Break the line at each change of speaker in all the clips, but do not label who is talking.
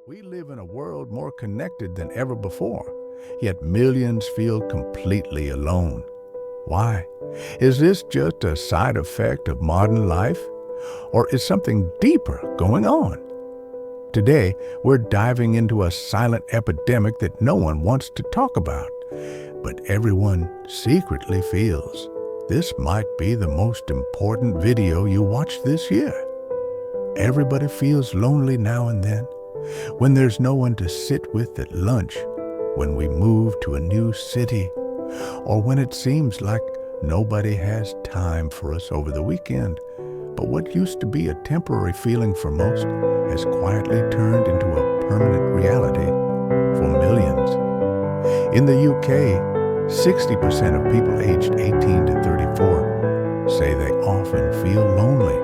We live in a world more connected than ever before, yet millions feel completely alone. Why? Is this just a side effect of modern life? Or is something deeper going on? Today, we're diving into a silent epidemic that no one wants to talk about, but everyone secretly feels. This might be the most important video you watch this year. Everybody feels lonely now and then. When there's no one to sit with at lunch, when we move to a new city, or when it seems like nobody has time for us over the weekend. But what used to be a temporary feeling for most has quietly turned into a permanent reality for millions. In the UK, 60% of people aged 18 to 34 say they often feel lonely.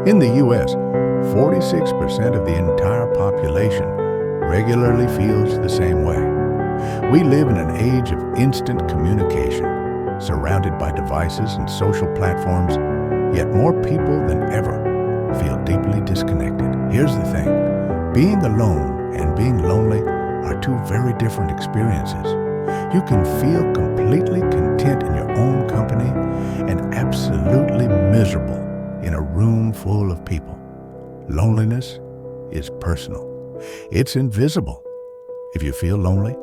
In the US, 46% of the entire population regularly feels the same way. We live in an age of instant communication, surrounded by devices and social platforms, yet more people than ever feel deeply disconnected. Here's the thing, being alone and being lonely are two very different experiences. You can feel completely content in your own company and absolutely miserable in a room full of people. Loneliness is personal. It's invisible. If you feel lonely,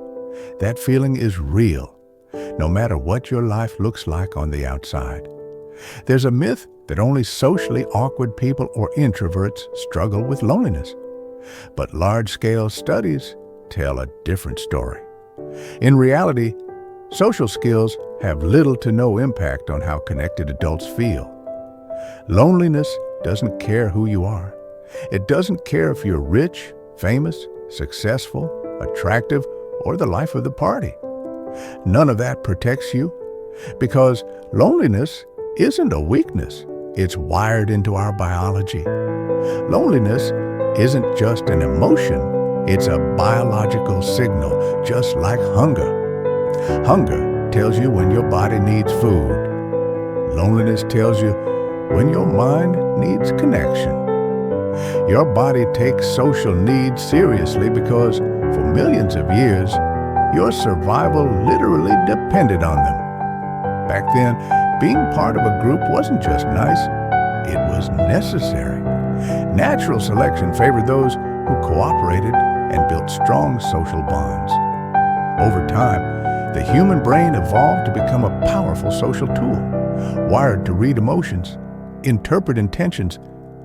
that feeling is real, no matter what your life looks like on the outside. There's a myth that only socially awkward people or introverts struggle with loneliness. But large-scale studies tell a different story. In reality, social skills have little to no impact on how connected adults feel. Loneliness doesn't care who you are. It doesn't care if you're rich, famous, successful, attractive, or the life of the party. None of that protects you, because loneliness isn't a weakness. It's wired into our biology. Loneliness isn't just an emotion. It's a biological signal, just like hunger. Hunger tells you when your body needs food. Loneliness tells you when your mind needs connection. Your body takes social needs seriously because for millions of years, your survival literally depended on them. Back then, being part of a group wasn't just nice, it was necessary. Natural selection favored those who cooperated and built strong social bonds. Over time, the human brain evolved to become a powerful social tool, wired to read emotions, interpret intentions,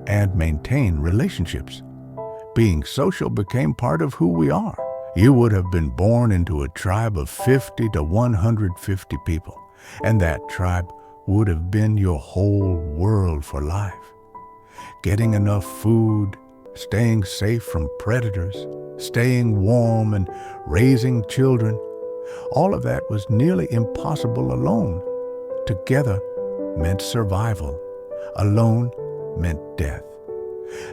and maintain relationships. Being social became part of who we are. You would have been born into a tribe of 50 to 150 people, and that tribe would have been your whole world for life. Getting enough food, staying safe from predators, staying warm, and raising children, all of that was nearly impossible alone. Together meant survival. Alone meant death.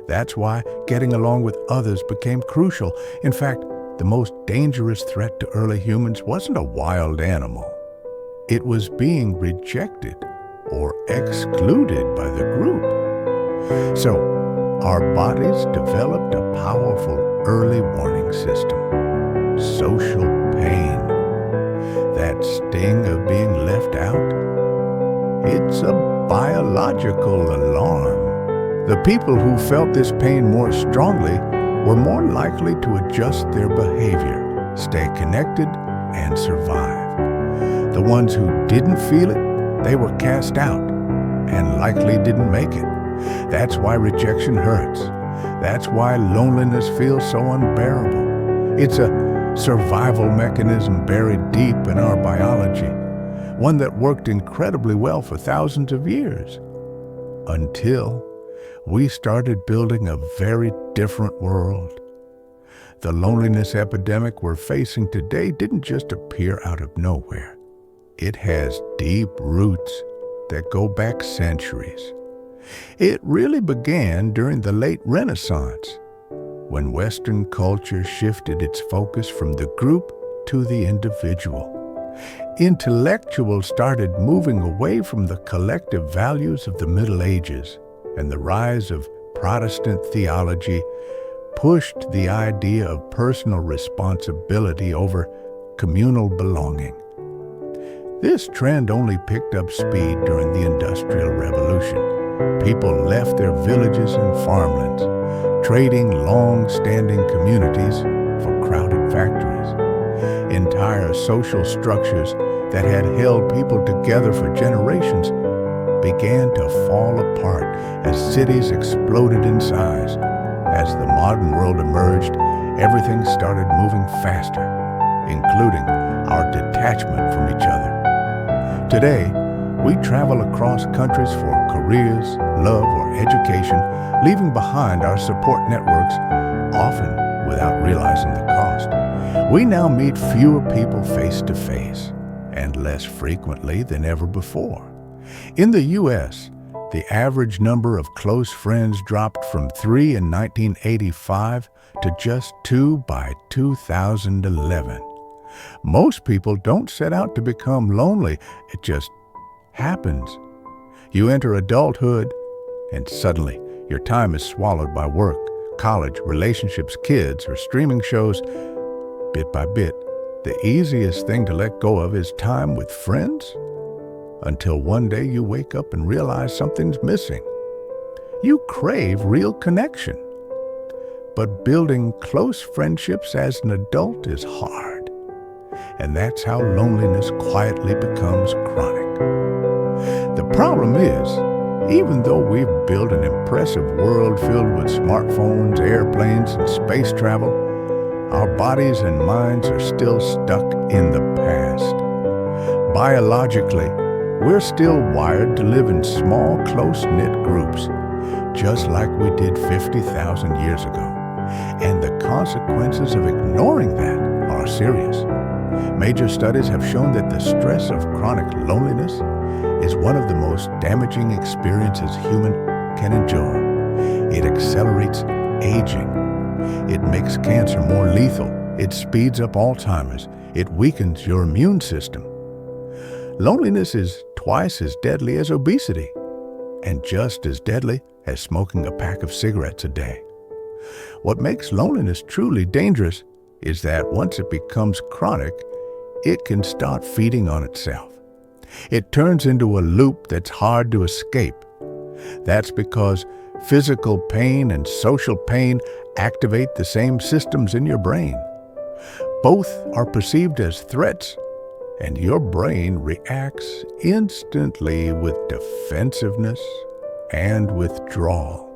That's why getting along with others became crucial. In fact, the most dangerous threat to early humans wasn't a wild animal. It was being rejected or excluded by the group. So, our bodies developed a powerful early warning system. Social pain. That sting of being left out. It's a biological alarm. The people who felt this pain more strongly were more likely to adjust their behavior, stay connected, and survive. The ones who didn't feel it, they were cast out and likely didn't make it. That's why rejection hurts. That's why loneliness feels so unbearable. It's a survival mechanism buried deep in our biology, one that worked incredibly well for thousands of years, until we started building a very different world. The loneliness epidemic we're facing today didn't just appear out of nowhere. It has deep roots that go back centuries. It really began during the late Renaissance, when Western culture shifted its focus from the group to the individual. Intellectuals started moving away from the collective values of the Middle Ages, and the rise of Protestant theology pushed the idea of personal responsibility over communal belonging. This trend only picked up speed during the Industrial Revolution. People left their villages and farmlands, trading long-standing communities for crowded factories. Entire social structures that had held people together for generations began to fall apart as cities exploded in size. As the modern world emerged, everything started moving faster, including our detachment from each other. Today, we travel across countries for careers, love, or education, leaving behind our support networks, often without realizing the cost. We now meet fewer people face to face, and less frequently than ever before. In the U.S., the average number of close friends dropped from 3 in 1985 to just 2 by 2011. Most people don't set out to become lonely. It just happens. You enter adulthood, and suddenly your time is swallowed by work, college, relationships, kids, or streaming shows. Bit by bit, the easiest thing to let go of is time with friends, until one day you wake up and realize something's missing. You crave real connection. But building close friendships as an adult is hard. And that's how loneliness quietly becomes chronic. The problem is, even though we've built an impressive world filled with smartphones, airplanes, and space travel, our bodies and minds are still stuck in the past. Biologically, we're still wired to live in small, close-knit groups, just like we did 50,000 years ago. And the consequences of ignoring that are serious. Major studies have shown that the stress of chronic loneliness is one of the most damaging experiences human can endure. It accelerates aging. It makes cancer more lethal. It speeds up Alzheimer's. It weakens your immune system. Loneliness is twice as deadly as obesity, and just as deadly as smoking a pack of cigarettes a day. What makes loneliness truly dangerous is that once it becomes chronic, it can start feeding on itself. It turns into a loop that's hard to escape. That's because physical pain and social pain activate the same systems in your brain. Both are perceived as threats, and your brain reacts instantly with defensiveness and withdrawal.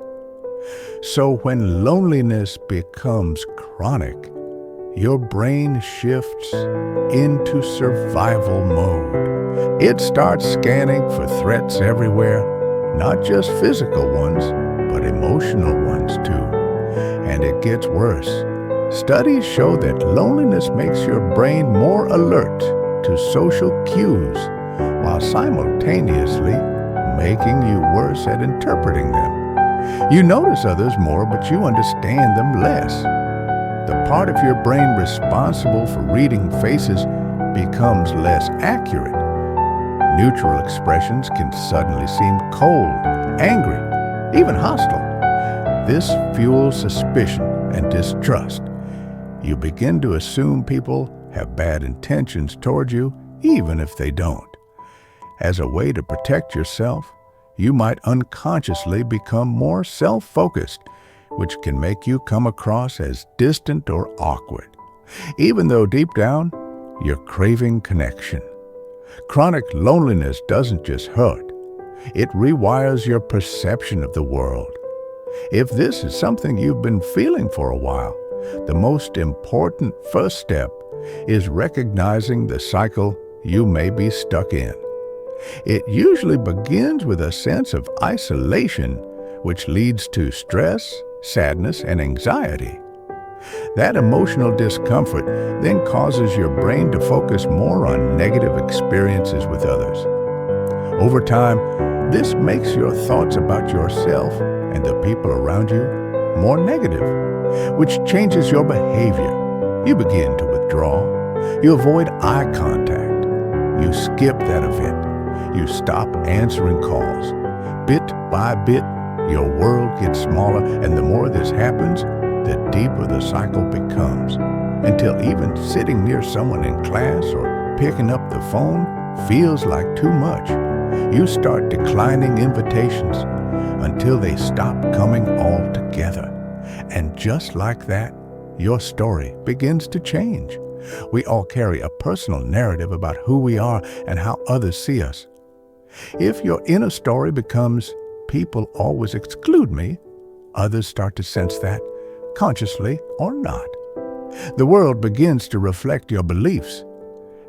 So when loneliness becomes chronic, your brain shifts into survival mode. It starts scanning for threats everywhere, not just physical ones, but emotional ones too. And it gets worse. Studies show that loneliness makes your brain more alert to social cues, while simultaneously making you worse at interpreting them. You notice others more, but you understand them less. The part of your brain responsible for reading faces becomes less accurate. Neutral expressions can suddenly seem cold, angry, even hostile. This fuels suspicion and distrust. You begin to assume people have bad intentions toward you, even if they don't. As a way to protect yourself, you might unconsciously become more self-focused, which can make you come across as distant or awkward, even though deep down, you're craving connection. Chronic loneliness doesn't just hurt. It rewires your perception of the world. If this is something you've been feeling for a while, the most important first step is recognizing the cycle you may be stuck in. It usually begins with a sense of isolation, which leads to stress, sadness, and anxiety. That emotional discomfort then causes your brain to focus more on negative experiences with others. Over time, this makes your thoughts about yourself and the people around you more negative, which changes your behavior. You begin to withdraw. You avoid eye contact. You skip that event. You stop answering calls. Bit by bit, your world gets smaller, and the more this happens, the cycle becomes, until even sitting near someone in class or picking up the phone feels like too much. You start declining invitations until they stop coming altogether. And just like that, your story begins to change. We all carry a personal narrative about who we are and how others see us. If your inner story becomes, "People always exclude me," others start to sense that, consciously or not. The world begins to reflect your beliefs,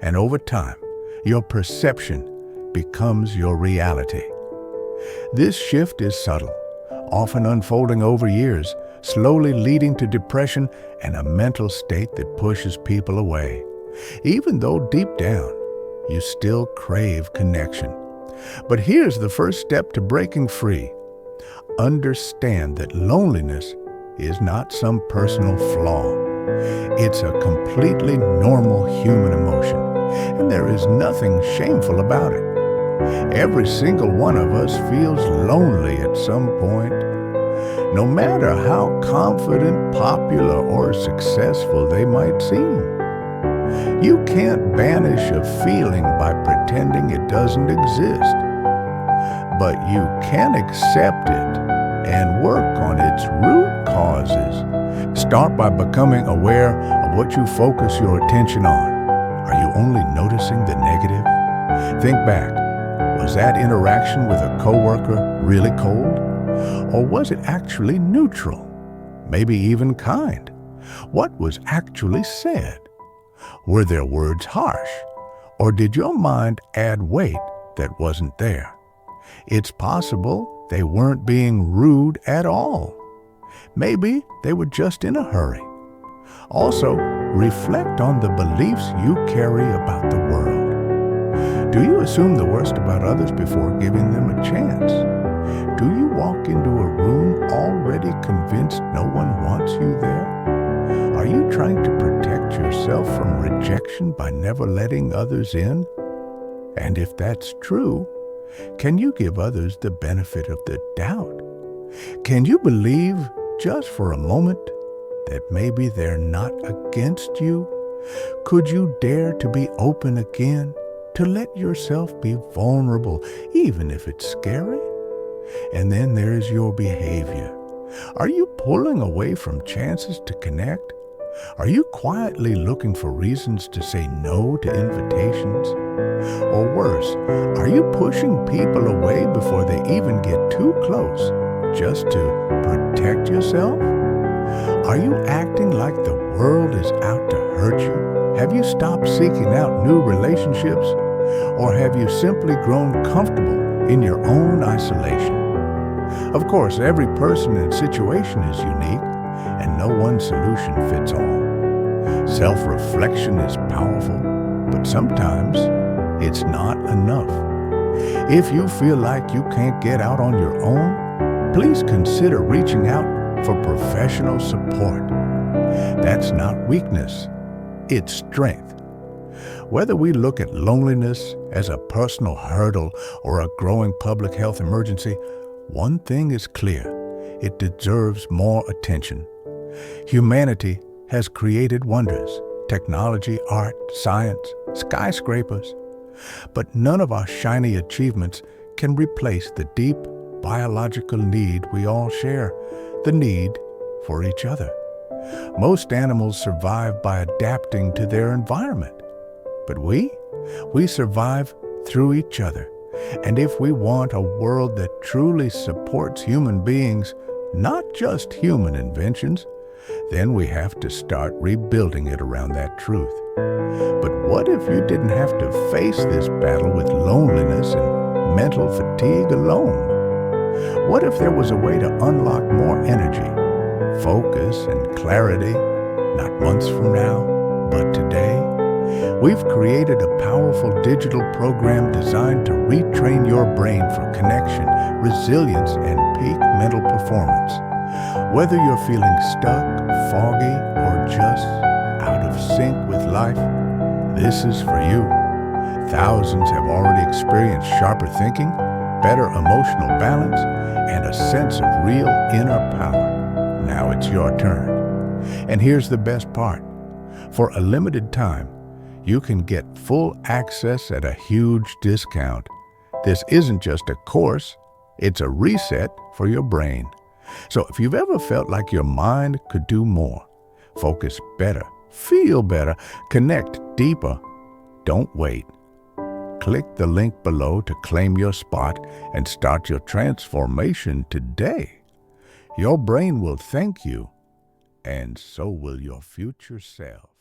and over time, your perception becomes your reality. This shift is subtle, often unfolding over years, slowly leading to depression and a mental state that pushes people away, even though deep down, you still crave connection. But here's the first step to breaking free. Understand that loneliness is not some personal flaw. It's a completely normal human emotion, and there is nothing shameful about it. Every single one of us feels lonely at some point. No matter how confident, popular, or successful they might seem. You can't banish a feeling by pretending it doesn't exist. But you can accept it and work on its root causes. Start by becoming aware of what you focus your attention on. Are you only noticing the negative? Think back. Was that interaction with a coworker really cold? Or was it actually neutral? Maybe even kind? What was actually said? Were their words harsh? Or did your mind add weight that wasn't there? It's possible they weren't being rude at all. Maybe they were just in a hurry. Also, reflect on the beliefs you carry about the world. Do you assume the worst about others before giving them a chance? Do you walk into a room already convinced no one wants you there? Are you trying to protect yourself from rejection by never letting others in? And if that's true, can you give others the benefit of the doubt? Can you believe, just for a moment, that maybe they're not against you? Could you dare to be open again, to let yourself be vulnerable, even if it's scary? And then there's your behavior. Are you pulling away from chances to connect? Are you quietly looking for reasons to say no to invitations? Or worse, are you pushing people away before they even get too close, just to protect yourself? Are you acting like the world is out to hurt you? Have you stopped seeking out new relationships? Or have you simply grown comfortable in your own isolation? Of course, every person and situation is unique, and no one solution fits all. Self-reflection is powerful, but sometimes it's not enough. If you feel like you can't get out on your own, please consider reaching out for professional support. That's not weakness, it's strength. Whether we look at loneliness as a personal hurdle or a growing public health emergency, one thing is clear: it deserves more attention. Humanity has created wonders: technology, art, science, skyscrapers. But none of our shiny achievements can replace the deep biological need we all share, the need for each other. Most animals survive by adapting to their environment. But we survive through each other. And if we want a world that truly supports human beings, not just human inventions, then we have to start rebuilding it around that truth. But what if you didn't have to face this battle with loneliness and mental fatigue alone? What if there was a way to unlock more energy, focus, and clarity, not months from now, but today? We've created a powerful digital program designed to retrain your brain for connection, resilience, and peak mental performance. Whether you're feeling stuck, foggy, or just out of sync with life, this is for you. Thousands have already experienced sharper thinking, better emotional balance, and a sense of real inner power. Now it's your turn. And here's the best part. For a limited time, you can get full access at a huge discount. This isn't just a course, it's a reset for your brain. So if you've ever felt like your mind could do more, focus better, feel better, connect deeper, don't wait. Click the link below to claim your spot and start your transformation today. Your brain will thank you, and so will your future self.